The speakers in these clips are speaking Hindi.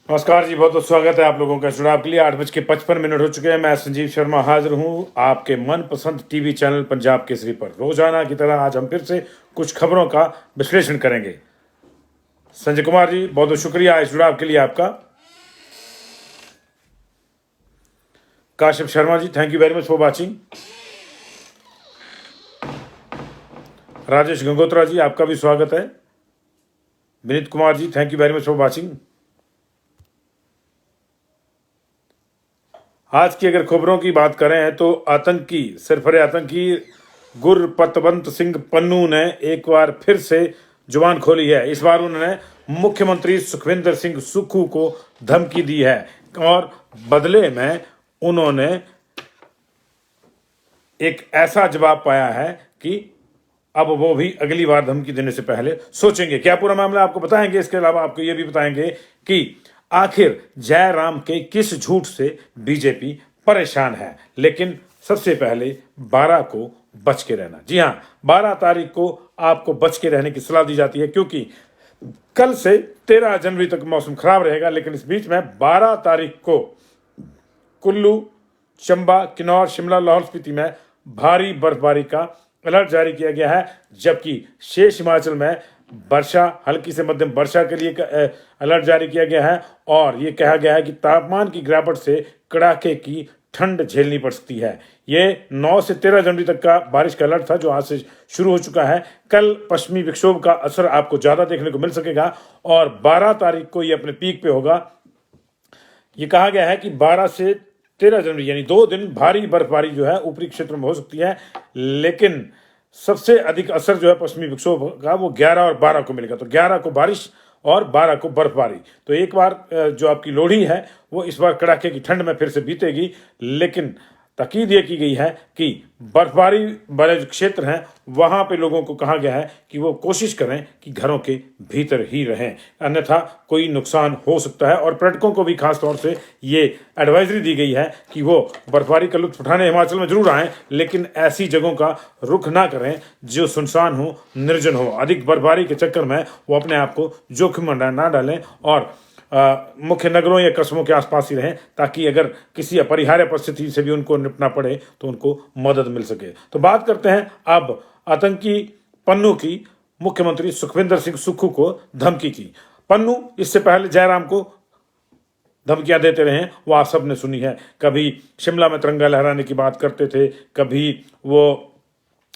नमस्कार जी, बहुत बहुत स्वागत है आप लोगों का चुनाव के लिए। 8:55 हो चुके हैं। मैं संजीव शर्मा हाजिर हूं आपके मनपसंद टीवी चैनल पंजाब केसरी पर। रोजाना की तरह आज हम फिर से कुछ खबरों का विश्लेषण करेंगे। संजय कुमार जी, बहुत बहुत शुक्रिया इस जुड़ाव के लिए आपका। Kashif Sharma ji, thank you very much for watching. Rajesh Gangotra ji, आपका भी स्वागत है। Vineet Kumar ji, thank you very much for watching. आज की अगर खबरों की बात करें तो आतंकी सरफरे आतंकी गुरपतवंत सिंह पन्नू ने एक बार फिर से जुबान खोली है। इस बार उन्होंने मुख्यमंत्री सुखविंदर सिंह सुक्खू को धमकी दी है और बदले में उन्होंने एक ऐसा जवाब पाया है कि अब वो भी अगली बार धमकी देने से पहले सोचेंगे। क्या पूरा मामला आपको बताएंगे। इसके अलावा आपको यह भी बताएंगे कि आखिर जयराम के किस झूठ से बीजेपी परेशान है। लेकिन सबसे पहले 12 को बच के रहना। जी हां, 12 तारीख को आपको बच के रहने की सलाह दी जाती है, क्योंकि कल से 13 जनवरी तक मौसम खराब रहेगा। लेकिन इस बीच में 12 तारीख को कुल्लू, चंबा, किन्नौर, शिमला, लाहौल स्पीति में भारी बर्फबारी का अलर्ट जारी किया गया है, जबकि शेष हिमाचल में वर्षा, हल्की से मध्यम वर्षा के लिए अलर्ट जारी किया गया है। और ये कहा गया है कि तापमान की गिरावट से कड़ाके की ठंड झेलनी पड़ सकती है। ये 9 से 13 जनवरी तक का बारिश का अलर्ट था, जो आज से शुरू हो चुका है। कल पश्चिमी विक्षोभ का असर आपको ज्यादा देखने को मिल सकेगा और 12 तारीख को ये अपने पीक पे होगा। ये कहा गया है कि 12 से 13 जनवरी यानी 2 दिन भारी बर्फबारी जो है ऊपरी क्षेत्र में हो सकती है। लेकिन सबसे अधिक असर जो है पश्चिमी विक्षोभ का वो 11 और 12 को मिलेगा। तो 11 को बारिश और 12 को बर्फबारी। तो एक बार जो आपकी लोहड़ी है वो इस बार कड़ाके की ठंड में फिर से बीतेगी। लेकिन ताकीद ये की गई है कि बर्फबारी वाले जो क्षेत्र हैं वहां पे लोगों को कहा गया है कि वो कोशिश करें कि घरों के भीतर ही रहें, अन्यथा कोई नुकसान हो सकता है। और पर्यटकों को भी खास तौर से ये एडवाइजरी दी गई है कि वो बर्फबारी का लुत्फ उठाने हिमाचल में जरूर आएं, लेकिन ऐसी जगहों का रुख ना करें जो सुनसान हो, निर्जन हो। अधिक बर्फबारी के चक्कर में वो अपने आप को जोखिम में ना डालें और मुख्य नगरों या कस्बों के आसपास ही रहें, ताकि अगर किसी अपरिहार्य परिस्थिति से भी उनको निपटना पड़े तो उनको मदद मिल सके। तो बात करते हैं अब आतंकी पन्नू की। मुख्यमंत्री सुखविंदर सिंह सुक्खू को धमकी की। पन्नू इससे पहले जयराम को धमकियां देते रहे, वो आप सब ने सुनी है। कभी शिमला में तिरंगा लहराने की बात करते थे, कभी वो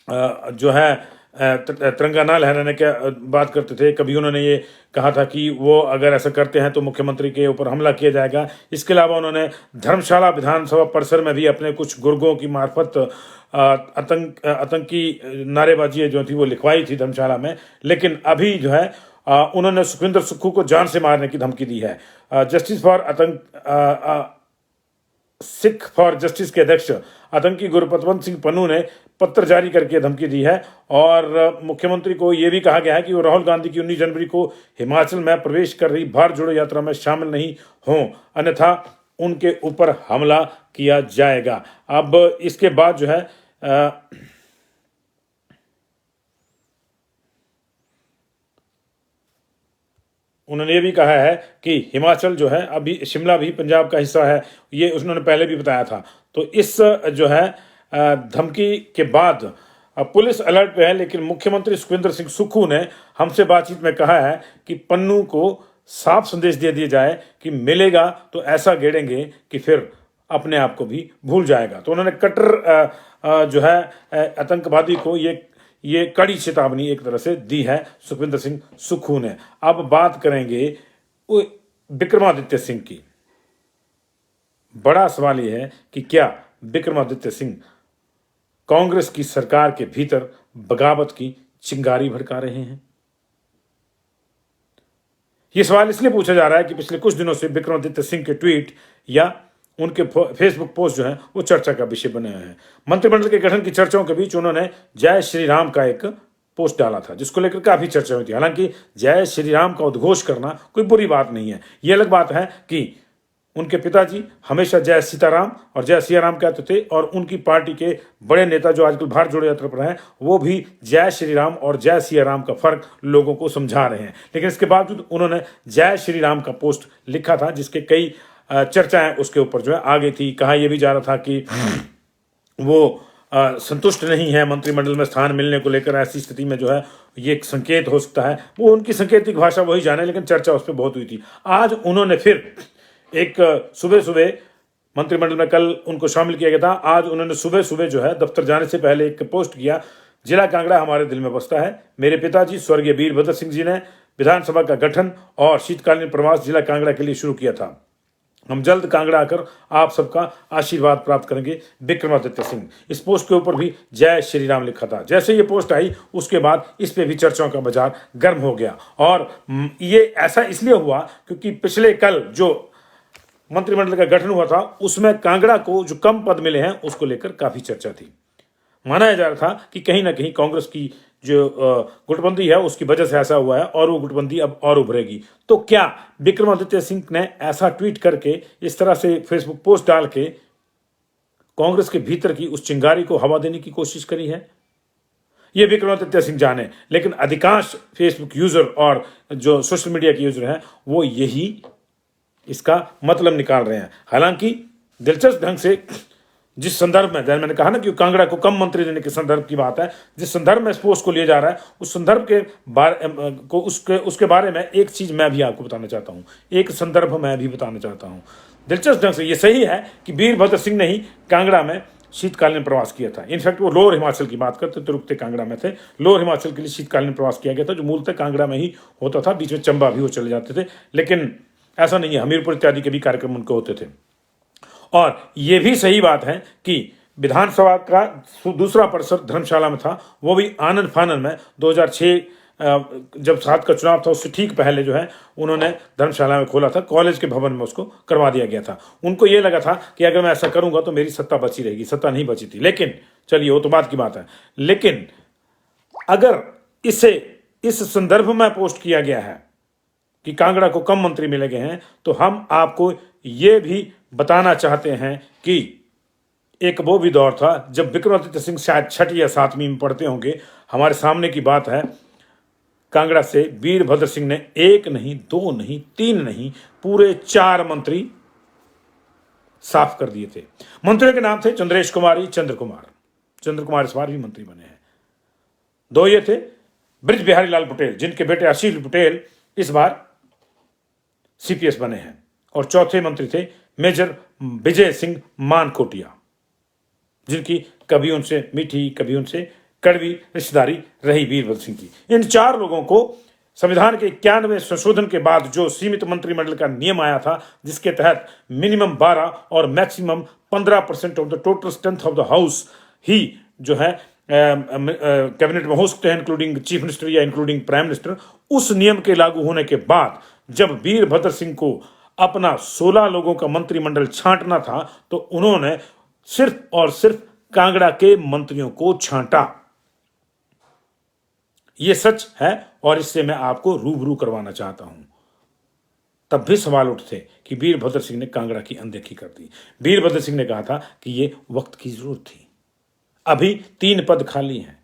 जो है तिरंगा ना लहराने की बात करते थे। कभी उन्होंने ये कहा था कि वो अगर ऐसा करते हैं तो मुख्यमंत्री के ऊपर हमला किया जाएगा। इसके अलावा उन्होंने धर्मशाला विधानसभा परिसर में भी अपने कुछ गुर्गों की मार्फत आतंकी नारेबाजी जो थी वो लिखवाई थी धर्मशाला में। लेकिन अभी जो है उन्होंने सुखविंदर सुक्खू को जान से मारने की धमकी दी है। Justice for Sikh for justice के अध्यक्ष आतंकी गुरपतवंत सिंह पन्नू ने पत्र जारी करके धमकी दी है। और मुख्यमंत्री को यह भी कहा गया है कि वो राहुल गांधी की 19 जनवरी को हिमाचल में प्रवेश कर रही भारत जोड़ो यात्रा में शामिल नहीं हों, अन्यथा उनके ऊपर हमला किया जाएगा। अब इसके बाद जो है उन्होंने ये भी कहा है कि हिमाचल जो है, अभी शिमला भी पंजाब का हिस्सा है, ये उन्होंने पहले भी बताया था। तो इस जो है धमकी के बाद पुलिस अलर्ट पे है। लेकिन मुख्यमंत्री सुखविंदर सिंह सुक्खू ने हमसे बातचीत में कहा है कि पन्नू को साफ संदेश दे दिया जाए कि मिलेगा तो ऐसा गेड़ेंगे कि फिर अपने आप को भी भूल जाएगा। तो उन्होंने कट्टर जो है आतंकवादी को ये कड़ी चेतावनी एक तरह से दी है सुखविंदर सिंह सुक्खू ने। अब बात करेंगे विक्रमादित्य सिंह की। बड़ा सवाल यह है कि क्या विक्रमादित्य सिंह कांग्रेस की सरकार के भीतर बगावत की चिंगारी भड़का रहे हैं। यह सवाल इसलिए पूछा जा रहा है कि पिछले कुछ दिनों से विक्रमादित्य सिंह के ट्वीट या उनके फेसबुक पोस्ट जो है वो चर्चा का विषय बने हुए हैं। मंत्रिमंडल के गठन की चर्चाओं के बीच उन्होंने जय श्री राम का एक पोस्ट डाला था, जिसको लेकर काफी चर्चा हुई थी। हालांकि जय श्री राम का उद्घोष करना कोई बुरी बात नहीं है। यह अलग बात है कि उनके पिताजी हमेशा जय सीताराम और जय सियाराम कहते थे, और उनकी पार्टी के बड़े नेता जो आजकल भारत जोड़ो यात्रा पर हैं, वो भी जय श्री राम और जय सियाराम का फर्क लोगों को समझा रहे हैं। लेकिन इसके बावजूद उन्होंने जय श्री राम का पोस्ट लिखा था, जिसके कई चर्चाएं उसके ऊपर जो है आगे थी। कहा यह भी जा रहा था कि वो संतुष्ट नहीं है मंत्रिमंडल में स्थान मिलने को लेकर। ऐसी स्थिति में जो है ये एक संकेत हो सकता है, वो उनकी संकेतिक भाषा वही जाने, लेकिन चर्चा उस पर बहुत हुई थी। आज उन्होंने फिर एक सुबह सुबह मंत्रिमंडल में कल उनको शामिल किया गया था। आज उन्होंने सुबह सुबह जो है दफ्तर जाने से पहले एक पोस्ट किया, जिला कांगड़ा हमारे दिल में बसता है। मेरे पिताजी स्वर्गीय वीरभद्र सिंह जी ने विधानसभा का गठन और शीतकालीन प्रवास जिला कांगड़ा के लिए शुरू किया था। हम जल्द कांगड़ा आकर आप सबका आशीर्वाद प्राप्त करेंगे, विक्रमादित्य सिंह। इस पोस्ट के ऊपर भी जय श्री राम लिखा था। जैसे ये पोस्ट आई उसके बाद इस पे भी चर्चाओं का बाजार गर्म हो गया, और ये ऐसा इसलिए हुआ क्योंकि पिछले कल जो मंत्रिमंडल का गठन हुआ था उसमें कांगड़ा को जो कम पद मिले हैं उसको लेकर काफी चर्चा थी। माना जा रहा था कि कहीं ना कहीं कांग्रेस की जो गुटबंदी है उसकी वजह से ऐसा हुआ है, और वो गुटबंदी अब और उभरेगी। तो क्या विक्रमादित्य सिंह ने ऐसा ट्वीट करके, इस तरह से फेसबुक पोस्ट डाल के कांग्रेस के भीतर की उस चिंगारी को हवा देने की कोशिश करी है? ये विक्रमादित्य सिंह जाने, लेकिन अधिकांश फेसबुक यूजर और जो सोशल मीडिया के यूजर हैं वो यही इसका मतलब निकाल रहे हैं। हालांकि दिलचस्प ढंग से जिस संदर्भ में, जैसे मैंने कहा ना कि कांगड़ा को कम मंत्री देने के संदर्भ की बात है, जिस संदर्भ में इस पोस्ट को लिया जा रहा है उस संदर्भ के बारे को उसके बारे में एक चीज मैं भी आपको बताना चाहता हूं, एक संदर्भ मैं भी बताना चाहता हूं। दिलचस्प ढंग से ये सही है कि वीरभद्र सिंह ने ही कांगड़ा में शीतकालीन प्रवास किया था। इनफैक्ट वो लोअर हिमाचल की बात करते तो रुकते कांगड़ा में थे। लोअर हिमाचल के लिए शीतकालीन प्रवास किया गया था, जो मूलतः कांगड़ा में ही होता था। बीच में चंबा भी वो चले जाते थे, लेकिन ऐसा नहीं है, हमीरपुर इत्यादि के भी कार्यक्रम उनके होते थे। और ये भी सही बात है कि विधानसभा का दूसरा परिसर धर्मशाला में था, वो भी आनंद फानन में 2006 जब 7 का चुनाव था उससे ठीक पहले जो है उन्होंने धर्मशाला में खोला था। कॉलेज के भवन में उसको करवा दिया गया था। उनको ये लगा था कि अगर मैं ऐसा करूंगा तो मेरी सत्ता बची रहेगी। सत्ता नहीं बची थी, लेकिन चलिए वो तो बात की बात है। लेकिन अगर इसे इस संदर्भ में पोस्ट किया गया है कि कांगड़ा को कम मंत्री मिले गए हैं, तो हम आपको ये भी बताना चाहते हैं कि एक वो भी दौर था जब विक्रमादित्य सिंह शायद 6वीं या 7वीं में पढ़ते होंगे। हमारे सामने की बात है, कांगड़ा से वीरभद्र सिंह ने 1 नहीं 2 नहीं 3 नहीं पूरे 4 मंत्री साफ कर दिए थे। मंत्रियों के नाम थे चंद्रेश कुमारी, चंद्र कुमार इस बार भी मंत्री बने हैं। 2 ये थे ब्रिज बिहारी लाल पटेल, जिनके बेटे आशीष पटेल इस बार सीपीएस बने हैं, और चौथे मंत्री थे मेजर विजय सिंह मानकोटिया, जिनकी कभी उनसे मीठी कभी उनसे कड़वी रिश्तेदारी रही वीरभद्र सिंह की। इन 4 लोगों को संविधान के 91वें संशोधन के बाद जो सीमित मंत्रिमंडल का नियम आया था, जिसके तहत मिनिमम 12 और maximum 15% of the total strength of the house ही जो है कैबिनेट में हो सकते हैं, इंक्लूडिंग चीफ मिनिस्टर या इंक्लूडिंग प्राइम मिनिस्टर। उस नियम के लागू होने के बाद जब वीरभद्र सिंह को अपना 16 लोगों का मंत्रिमंडल छांटना था, तो उन्होंने सिर्फ और सिर्फ कांगड़ा के मंत्रियों को छांटा। यह सच है, और इससे मैं आपको रूबरू करवाना चाहता हूं। तब भी सवाल उठते कि वीरभद्र सिंह ने कांगड़ा की अनदेखी कर दी। वीरभद्र सिंह ने कहा था कि यह वक्त की जरूरत थी। अभी 3 पद खाली हैं,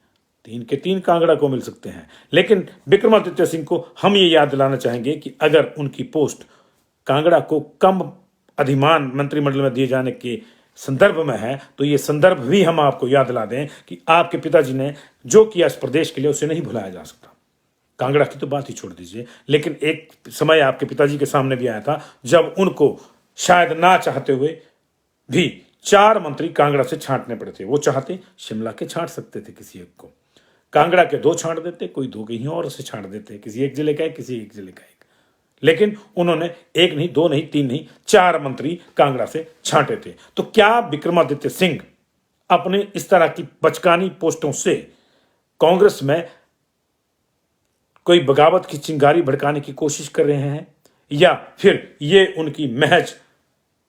3 के 3 कांगड़ा को मिल सकते हैं। लेकिन विक्रमादित्य सिंह को हम ये याद दिलाना चाहेंगे कि अगर उनकी पोस्ट कांगड़ा को कम अधिमान मंत्रिमंडल में दिए जाने के संदर्भ में है, तो ये संदर्भ भी हम आपको याद दिला दें कि आपके पिताजी ने जो किया इस प्रदेश के लिए उसे नहीं भुलाया जा सकता। कांगड़ा की तो बात ही छोड़ दीजिए, लेकिन एक समय आपके पिताजी के सामने भी आया था जब उनको शायद ना चाहते हुए भी 4 मंत्री कांगड़ा से छांटने पड़े थे। वो चाहते शिमला के छांट सकते थे किसी एक को, कांगड़ा के 2 छांट देते, कोई 2 कहीं और से छांट देते, किसी एक जिले का है, किसी एक जिले का एक। लेकिन उन्होंने 1 नहीं 2 नहीं 3 नहीं 4 मंत्री कांगड़ा से छांटे थे। तो क्या विक्रमादित्य सिंह अपने इस तरह की बचकानी पोस्टों से कांग्रेस में कोई बगावत की चिंगारी भड़काने की कोशिश कर रहे हैं, या फिर ये उनकी महज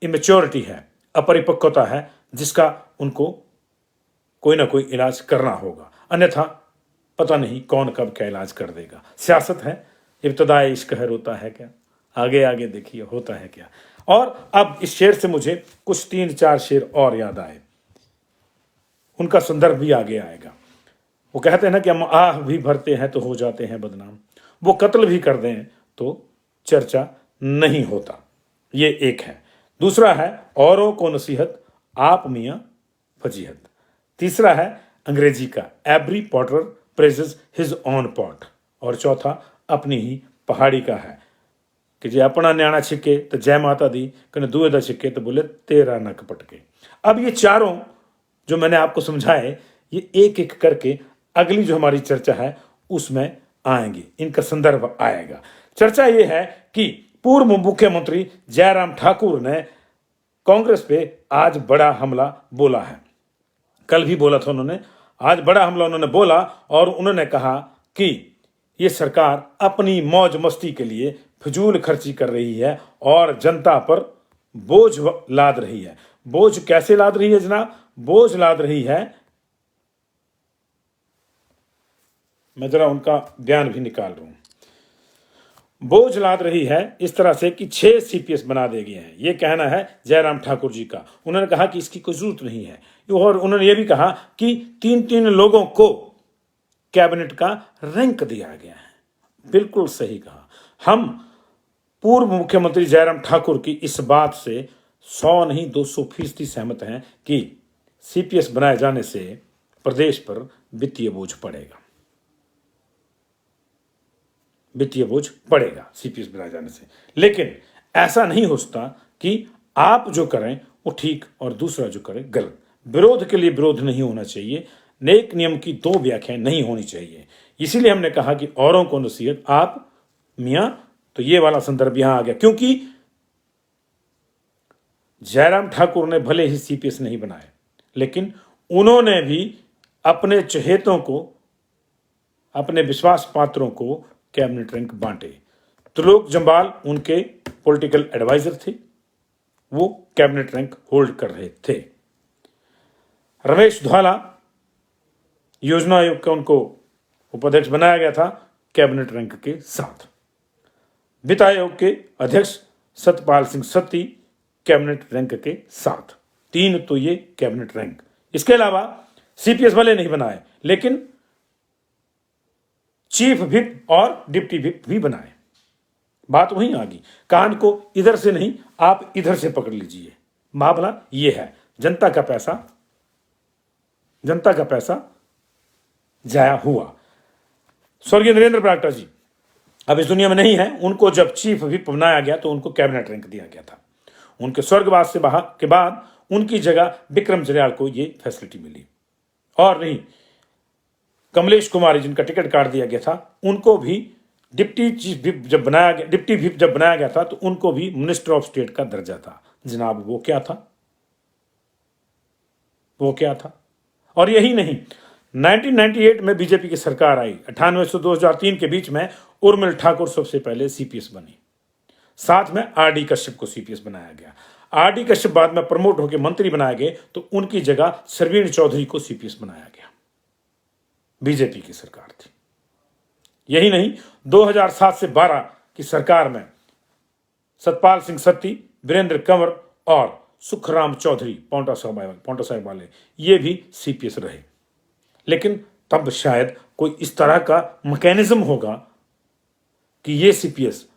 इमेच्योरिटी है, अपरिपक्वता है, जिसका उनको कोई ना कोई इलाज करना होगा? अन्यथा पता नहीं कौन कब क्या इलाज कर देगा। सियासत है, इब्तदाए इश्क है, रोता है क्या, आगे आगे देखिए होता है क्या। और अब इस शेर से मुझे कुछ 3-4 शेर और याद आए, उनका संदर्भ भी आगे आएगा। वो कहते हैं ना कि हम आह भी भरते हैं तो हो जाते हैं बदनाम, वो कत्ल भी कर दें तो चर्चा नहीं होता। ये एक है। दूसरा है औरों को नसीहत आप मियाँ फजीहत। तीसरा है अंग्रेजी का every Potter praises his own pot. और चौथा अपनी ही पहाड़ी का है कि जे अपना न्याणा छिके तो जय माता दी, कने दुए दा छिके तो बोले तेरा नक पटके। अब ये चारों जो मैंने आपको समझाए, ये एक एक करके अगली जो हमारी चर्चा है उसमें आएंगे, इनका संदर्भ आएगा। चर्चा ये है कि पूर्व मुख्यमंत्री जयराम ठाकुर ने कांग्रेस पे आज बड़ा हमला बोला है। कल भी बोला था उन्होंने, आज बड़ा हमला उन्होंने बोला और उन्होंने कहा कि ये सरकार अपनी मौज मस्ती के लिए फिजूल खर्ची कर रही है और जनता पर बोझ लाद रही है। बोझ कैसे लाद रही है जनाब? बोझ लाद रही है, मैं जरा उनका बयान भी निकाल रहा हूं। बोझ लाद रही है इस तरह से कि 6 सीपीएस बना दे गए हैं, ये कहना है जयराम ठाकुर जी का। उन्होंने कहा कि इसकी कोई जरूरत नहीं है और उन्होंने ये भी कहा कि 3-3 लोगों को कैबिनेट का रैंक दिया गया है। बिल्कुल सही कहा। हम पूर्व मुख्यमंत्री जयराम ठाकुर की इस बात से 100 नहीं 200% सहमत हैं कि सीपीएस बनाए जाने से प्रदेश पर वित्तीय बोझ पड़ेगा, वित्तीय बोझ पड़ेगा सीपीएस बनाए जाने से। लेकिन ऐसा नहीं हो सकता कि आप जो करें वो ठीक और दूसरा जो करे गलत। विरोध के लिए विरोध नहीं होना चाहिए, नेक नियम की 2 व्याख्याएं नहीं होनी चाहिए। इसीलिए हमने कहा कि औरों को नसीहत आप मियां, तो ये वाला संदर्भ यहां आ गया, क्योंकि जयराम ठाकुर ने भले ही सीपीएस नहीं बनाए, लेकिन उन्होंने भी अपने चहेतों को, अपने विश्वास पात्रों को कैबिनेट रैंक बांटे। त्रिलोक जम्वाल उनके पॉलिटिकल एडवाइजर थे, वो कैबिनेट रैंक होल्ड कर रहे थे। रमेश धवाला योजना आयोग का उनको उपाध्यक्ष बनाया गया था कैबिनेट रैंक के साथ। वित्त आयोग के अध्यक्ष सतपाल सिंह सत्ती कैबिनेट रैंक के साथ। 3 तो ये कैबिनेट रैंक। इसके अलावा सीपीएस वाले नहीं बनाए, लेकिन चीफ व्हिप और डिप्टी व्हिप भी बनाए। बात वहीं आ गई, कांड को इधर से नहीं आप इधर से पकड़ लीजिए। मामला ये है, जनता का पैसा जाया हुआ। स्वर्गीय नरेंद्र बरागटा जी अब इस दुनिया में नहीं है, उनको जब चीफ व्हिप बनाया गया तो उनको कैबिनेट रैंक दिया गया था। उनके स्वर्गवास से के बाद उनकी जगह विक्रम जरयाल को ये फैसिलिटी मिली। और नहीं, कमलेश कुमारी जिनका टिकट काट दिया गया था, उनको भी डिप्टी व्हिप जब बनाया गया था तो उनको भी मिनिस्टर ऑफ स्टेट का दर्जा था। जनाब वो क्या था? और यही नहीं, 1998 में बीजेपी की सरकार आई। 98 से 2003 के बीच में उर्मिल ठाकुर सबसे पहले सीपीएस बनी। साथ में आरडी कश्यप को सीपीएस बनाया गया। आरडी कश्यप बाद में प्रमोट होकर मंत्री बनाए गए तो उनकी जगह सरवीण चौधरी को सीपीएस बनाया गया। बीजेपी की सरकार थी। यही नहीं, 2007 से 12 की सरकार में सतपाल सिंह सत्ती, वीरेंद्र कंवर और सुखराम चौधरी पाउंटा साहिब वाले ये भी सीपीएस रहे। लेकिन तब शायद कोई इस तरह का मैकेनिज्म होगा कि ये सीपीएस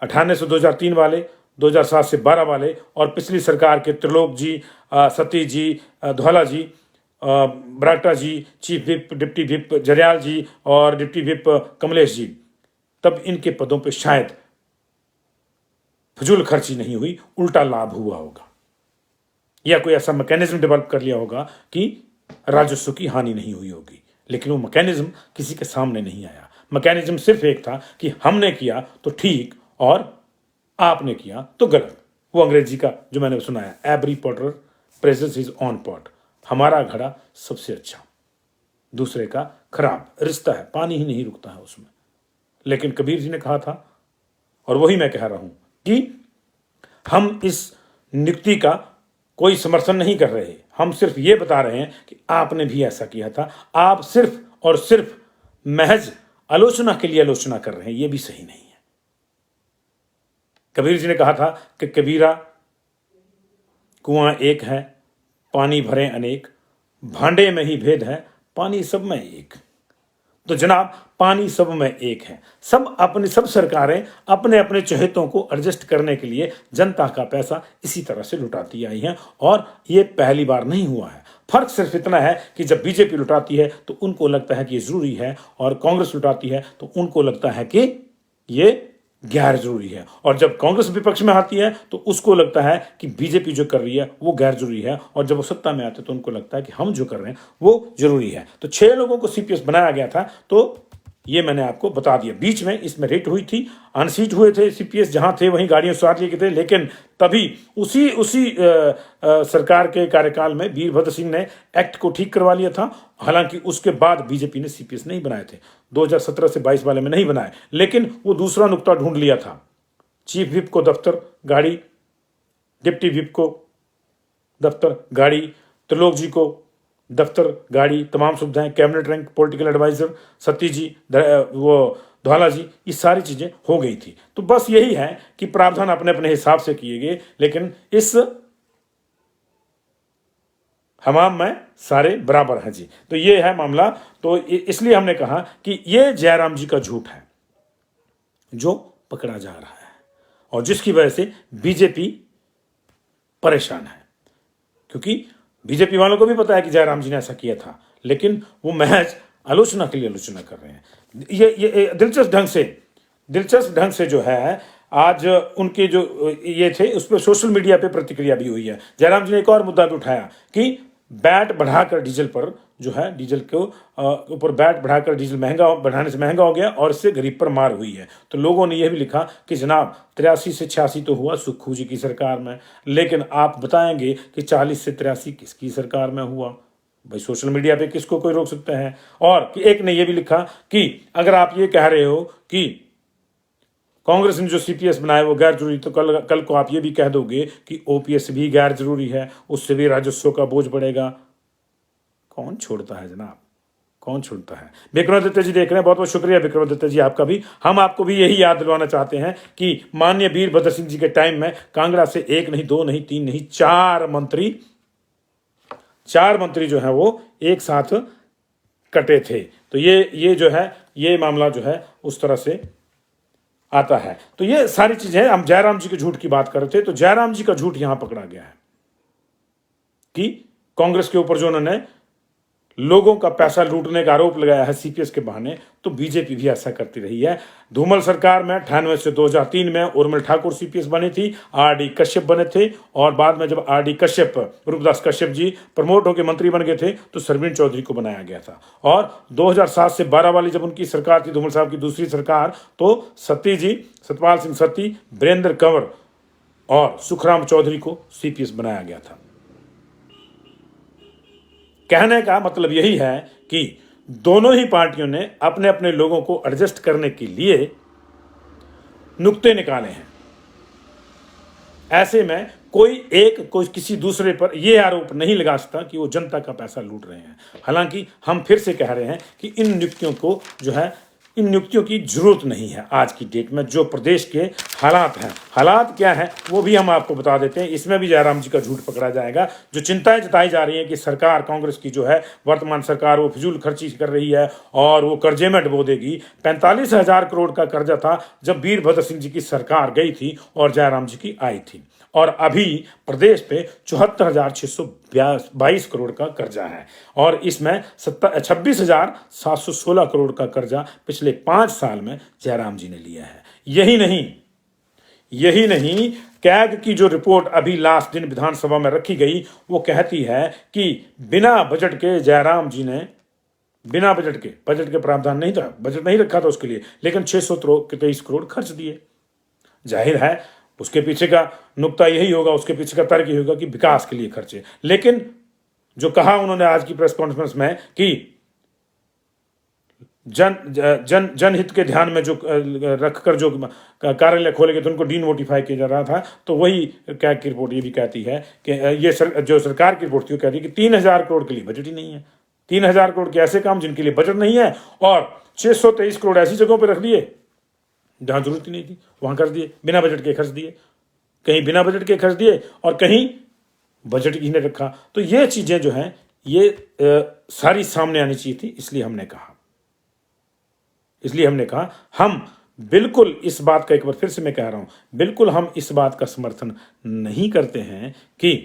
98 से 2003 वाले, 2007 से 12 वाले और पिछली सरकार के Trilok ji, Sati ji, Dhawala ji, Baragta ji, chief whip, deputy whip Jaryal ji और डिप्टी व्हिप कमलेश जी, तब इनके पदों पे शायद फजूल खर्ची नहीं हुई, उल्टा लाभ हुआ होगा, या कोई ऐसा मैकेनिज्म डेवलप कर लिया होगा कि राजस्व की हानि नहीं हुई होगी। लेकिन वो मैकेनिज्म किसी के सामने नहीं आया। मैकेनिज्म सिर्फ एक था कि हमने किया तो ठीक और आपने किया तो गलत। वो अंग्रेजी का जो मैंने सुनाया, every Potter praises his on pot, हमारा घड़ा सबसे अच्छा, दूसरे का खराब। रिश्ता है, पानी ही नहीं रुकता है उसमें। लेकिन कबीर जी ने कहा था, और वही मैं कह रहा हूं, कि हम इस नियुक्ति का कोई समर्थन नहीं कर रहे, हम सिर्फ ये बता रहे हैं कि आपने भी ऐसा किया था। आप सिर्फ और सिर्फ महज आलोचना के लिए आलोचना कर रहे हैं, ये भी सही नहीं है। कबीर जी ने कहा था कि कबीरा कुआं एक है, पानी भरे अनेक, भांडे में ही भेद है, पानी सब में एक। तो जनाब पानी सब में एक है। सब सरकारें अपने अपने चहेतों को एडजस्ट करने के लिए जनता का पैसा इसी तरह से लुटाती आई हैं, और ये पहली बार नहीं हुआ है। फर्क सिर्फ इतना है कि जब बीजेपी लुटाती है तो उनको लगता है कि ये जरूरी है, और कांग्रेस लुटाती है तो उनको लगता है कि ये गैर जरूरी है। और जब कांग्रेस विपक्ष में आती है तो उसको लगता है कि बीजेपी जो कर रही है वो गैर जरूरी है, और जब वो सत्ता में आते हैं तो उनको लगता है कि हम जो कर रहे हैं वो जरूरी है। तो 6 लोगों को सीपीएस बनाया गया था, तो ये मैंने आपको बता दिया। बीच में इसमें रेट हुई थी, अनसीट हुए थे सीपीएस, जहां थे वहीं गाड़ियों सवार लिए थे, लेकिन तभी उसी सरकार के कार्यकाल में वीरभद्र सिंह ने एक्ट को ठीक करवा लिया था। हालांकि उसके बाद बीजेपी ने सीपीएस नहीं बनाए थे, 2017 से 22 वाले में नहीं बनाए, लेकिन वो दूसरा नुक्ता ढूंढ लिया था। चीफ व्हिप को दफ्तर गाड़ी, डिप्टी व्हिप को दफ्तर गाड़ी, त्रिलोक जी को दफ्तर गाड़ी, तमाम सुविधाएं, कैबिनेट रैंक, पॉलिटिकल एडवाइजर, सती जी, वो धौला जी, ये सारी चीजें हो गई थी। तो बस यही है कि प्रावधान अपने अपने हिसाब से किए गए, लेकिन इस हमाम में सारे बराबर हैं जी। तो ये है मामला। तो इसलिए हमने कहा कि ये जयराम जी का झूठ है जो पकड़ा जा रहा है, और जिसकी वजह से बीजेपी परेशान है, क्योंकि बीजेपी वालों को भी पता है कि जयराम जी ने ऐसा किया था, लेकिन वो महज आलोचना के लिए आलोचना कर रहे हैं। ये दिलचस्प ढंग से जो है आज उनके जो ये थे उस पर सोशल मीडिया पे प्रतिक्रिया भी हुई है। जयराम जी ने एक और मुद्दा भी उठाया कि बैट बढ़ाकर डीजल पर जो है, डीजल के ऊपर बैट बढ़ाकर डीजल बढ़ाने से महंगा हो गया और इससे गरीब पर मार हुई है। तो लोगों ने यह भी लिखा कि जनाब 83 से 86 तो हुआ सुक्खू जी की सरकार में, लेकिन आप बताएंगे कि 40 से 83 किसकी सरकार में हुआ? भाई सोशल मीडिया पे किसको कोई रोक सकता है? और कि एक ने यह भी लिखा कि अगर आप ये कह रहे हो कि कांग्रेस ने जो सीपीएस बनाया वो गैर जरूरी, तो कल को आप ये भी कह दोगे कि ओपीएस भी गैर जरूरी है, उससे भी राजस्व का बोझ बढ़ेगा। कौन छोड़ता है जनाब, कौन छोड़ता है? विक्रमादित्य जी देख रहे हैं, बहुत बहुत शुक्रिया विक्रमादित्य जी आपका भी। हम आपको भी यही याद दिलवाना चाहते हैं कि माननीय वीरभद्र सिंह जी के टाइम में कांगड़ा से 1 नहीं 2 नहीं 3 नहीं 4 मंत्री जो है वो एक साथ कटे थे। तो ये जो है, ये मामला जो है उस तरह से आता है। तो ये सारी चीजें, हम जयराम जी के झूठ की बात कर रहे थे, तो जयराम जी का झूठ यहां पकड़ा गया है कि कांग्रेस के ऊपर जो उन्होंने लोगों का पैसा लूटने का आरोप लगाया है सीपीएस के बहाने, तो बीजेपी भी ऐसा करती रही है। धूमल सरकार में 98 से 2003 में उर्मिल ठाकुर सीपीएस बनी थी, आरडी कश्यप बने थे, और बाद में जब आरडी कश्यप, रूपदास कश्यप जी प्रमोट होकर मंत्री बन गए थे तो सरवीण चौधरी को बनाया गया था। और 2007 से 12 वाली जब उनकी सरकार थी, धूमल साहब की दूसरी सरकार, तो सत्ती जी, सतपाल सिंह सत्ती, वीरेंद्र कंवर और सुखराम चौधरी को सीपीएस बनाया गया था। कहने का मतलब यही है कि दोनों ही पार्टियों ने अपने अपने लोगों को एडजस्ट करने के लिए नुक्ते निकाले हैं। ऐसे में कोई किसी दूसरे पर यह आरोप नहीं लगा सकता कि वो जनता का पैसा लूट रहे हैं। हालांकि हम फिर से कह रहे हैं कि इन नियुक्तियों को जो है, इन नियुक्तियों की जरूरत नहीं है। आज की डेट में जो प्रदेश के हालात हैं, हालात क्या है वो भी हम आपको बता देते हैं। इसमें भी जयराम जी का झूठ पकड़ा जाएगा। जो चिंताएं जताई जा रही है कि सरकार, कांग्रेस की जो है वर्तमान सरकार, वो फिजूल खर्ची कर रही है और वो कर्जे में डुबो देगी। 45,000 करोड़ का कर्जा था जब वीरभद्र सिंह जी की सरकार गई थी और जयराम जी की आई थी, और अभी प्रदेश पे 74,622 करोड़ का कर्जा है, और इसमें 26,716 करोड़ का कर्जा पिछले 5 साल में जयराम जी ने लिया है। यही नहीं, कैग की जो रिपोर्ट अभी लास्ट दिन विधानसभा में रखी गई, वो कहती है कि बिना बजट के जयराम जी ने, बिना बजट के प्रावधान नहीं था, बजट नहीं रखा था उसके लिए, लेकिन 623 करोड़ खर्च दिए। जाहिर है उसके पीछे का नुक्ता यही होगा, उसके पीछे का तर्क यही होगा कि विकास के लिए खर्चे। लेकिन जो कहा उन्होंने आज की प्रेस कॉन्फ्रेंस में कि जनहित के ध्यान में जो रखकर जो कार्यालय खोले गए थे उनको डीनोटिफाई किया जा रहा था, तो वही कैग की रिपोर्ट ये भी कहती है कि ये जो सरकार की रिपोर्ट थी वो कहती है कि 3,000 करोड़ के लिए बजट ही नहीं है। 3,000 करोड़ के ऐसे काम जिनके लिए बजट नहीं है, और 623 करोड़ ऐसी जगहों पर रख दिए जहां जरूरत ही नहीं थी वहां कर दिए, बिना बजट के खर्च दिए, कहीं बिना बजट के खर्च दिए और कहीं बजट ही नहीं रखा। तो ये चीजें जो हैं ये सारी सामने आनी चाहिए थी। इसलिए हमने कहा हम बिल्कुल इस बात का, एक बार फिर से मैं कह रहा हूं, बिल्कुल हम इस बात का समर्थन नहीं करते हैं कि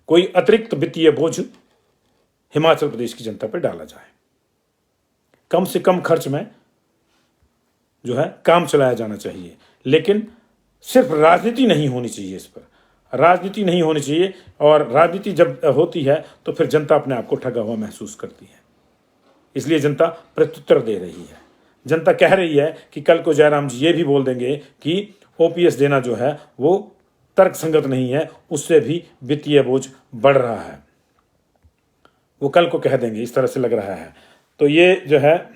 कोई अतिरिक्त वित्तीय बोझ हिमाचल प्रदेश की जनता पर डाला जाए। कम से कम खर्च में जो है काम चलाया जाना चाहिए, लेकिन सिर्फ राजनीति नहीं होनी चाहिए, इस पर राजनीति नहीं होनी चाहिए। और राजनीति जब होती है तो फिर जनता अपने आप को ठगा हुआ महसूस करती है। इसलिए जनता प्रत्युत्तर दे रही है। जनता कह रही है कि कल को जयराम जी ये भी बोल देंगे कि ओपीएस देना जो है वो तर्कसंगत नहीं है, उससे भी वित्तीय बोझ बढ़ रहा है, वो कल को कह देंगे, इस तरह से लग रहा है। तो ये जो है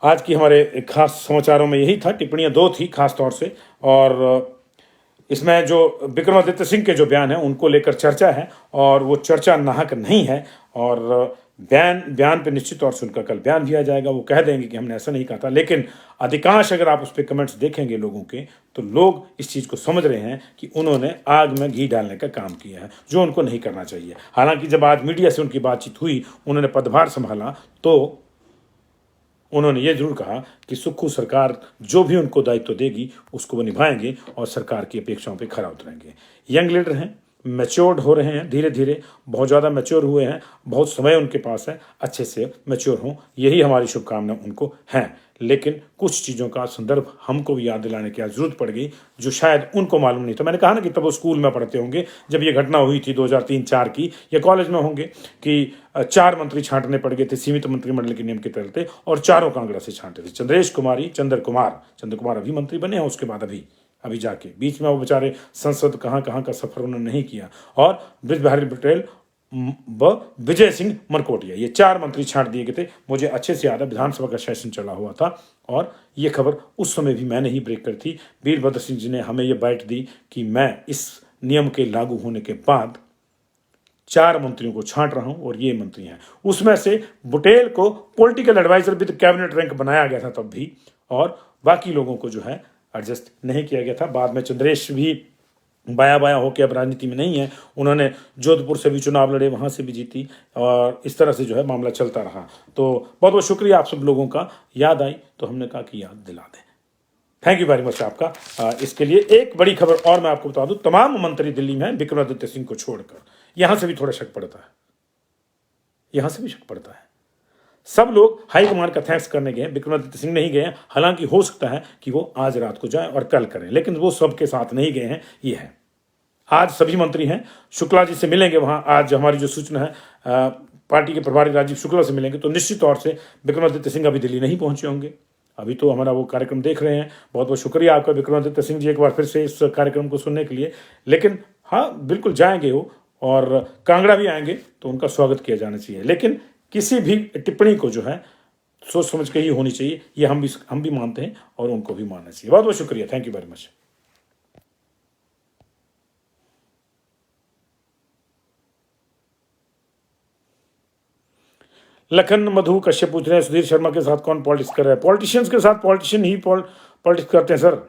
आज की हमारे खास समाचारों में यही था। टिप्पणियां दो थी खास तौर से, और इसमें जो विक्रमादित्य सिंह के जो बयान है उनको लेकर चर्चा है, और वो चर्चा नाहक नहीं है। और बयान पे निश्चित तौर से उनका कल बयान भी आ जाएगा, वो कह देंगे कि हमने ऐसा नहीं कहा था। लेकिन अधिकांश अगर आप उस पर कमेंट्स देखेंगे लोगों के, तो लोग इस चीज़ को समझ रहे हैं कि उन्होंने आग में घी डालने का काम किया है, जो उनको नहीं करना चाहिए। हालांकि जब आज मीडिया से उनकी बातचीत हुई, उन्होंने पदभार संभाला, तो उन्होंने ये जरूर कहा कि सुक्खू सरकार जो भी उनको दायित्व देगी उसको वो निभाएंगे और सरकार की अपेक्षाओं पे खरा उतरेंगे। यंग लीडर हैं, मैच्योर्ड हो रहे हैं, धीरे धीरे बहुत ज़्यादा मैच्योर हुए हैं, बहुत समय उनके पास है, अच्छे से मैच्योर हों, यही हमारी शुभकामना उनको है। लेकिन कुछ चीज़ों का संदर्भ हमको भी याद दिलाने की जरूरत पड़ गई, जो शायद उनको मालूम नहीं था। मैंने कहा ना कि तब वो स्कूल में पढ़ते होंगे जब ये घटना हुई थी 2003-4 की, या कॉलेज में होंगे कि 4 मंत्री छांटने पड़ गए थे सीमित मंत्रिमंडल के नियम के तहत, और चारों कांगड़ा से छांटे थे। चंद्र कुमार अभी मंत्री बने हैं, उसके बाद अभी जाके बीच में वो बेचारे संसद कहाँ का सफर उन्होंने नहीं किया, और बृजबिहारी पटेल व विजय सिंह मनकोटिया, ये 4 मंत्री छांट दिए गए थे। मुझे अच्छे से याद है, विधानसभा का सेशन चला हुआ था, और ये खबर उस समय भी मैंने ही ब्रेक कर थी। वीरभद्र सिंह जी ने हमें ये बाइट दी कि मैं इस नियम के लागू होने के बाद 4 मंत्रियों को छांट रहा हूं, और ये मंत्री हैं। उसमें से बुटेल को political adviser with cabinet rank बनाया गया था तब भी, और बाकी लोगों को जो है एडजस्ट नहीं किया गया था। बाद में चंद्रेश भी बाया होकर अब राजनीति में नहीं है, उन्होंने जोधपुर से भी चुनाव लड़े, वहां से भी जीती, और इस तरह से जो है मामला चलता रहा। तो बहुत बहुत शुक्रिया आप सब लोगों का। याद आई तो हमने कहा कि याद दिला दें। थैंक यू वेरी मच आपका इसके लिए। एक बड़ी खबर और मैं आपको बता दूं, तमाम मंत्री दिल्ली में विक्रमादित्य सिंह को छोड़कर। यहां से भी थोड़ा शक पड़ता है, सब लोग हाईकमान का थैंक्स करने गए, विक्रमादित्य सिंह नहीं गए। हालांकि हो सकता है कि वो आज रात को जाएं और कल करें, लेकिन वो सबके साथ नहीं गए हैं। ये है, आज सभी मंत्री हैं, शुक्ला जी से मिलेंगे वहां। आज हमारी जो सूचना है, पार्टी के प्रभारी राजीव शुक्ला से मिलेंगे, तो निश्चित तौर से विक्रमादित्य सिंह अभी दिल्ली नहीं पहुंचे होंगे। अभी तो हमारा वो कार्यक्रम देख रहे हैं। बहुत बहुत शुक्रिया आपका विक्रमादित्य सिंह जी एक बार फिर से इस कार्यक्रम को सुनने के लिए। लेकिन हाँ, बिल्कुल जाएंगे वो, और कांगड़ा भी आएंगे, तो उनका स्वागत किया जाना चाहिए। लेकिन किसी भी टिप्पणी को जो है सोच समझ के ही होनी चाहिए, ये हम भी मानते हैं, और उनको भी मानना चाहिए। बहुत बहुत शुक्रिया, thank you very much. Lakhan Madhu Kashyap पूछ रहे हैं, सुधीर शर्मा के साथ कौन पॉलिटिक्स कर रहा है? पॉलिटिशियंस के साथ पॉलिटिशियन ही पॉलिटिक्स करते हैं सर।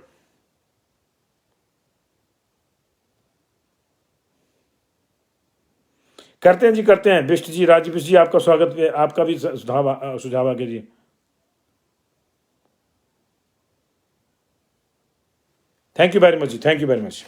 करते हैं जी, करते हैं। बिष्ट जी, राजीव जी, आपका स्वागत है, आपका भी सुझाव आगे जी। थैंक यू वेरी मच जी, थैंक यू वेरी मच।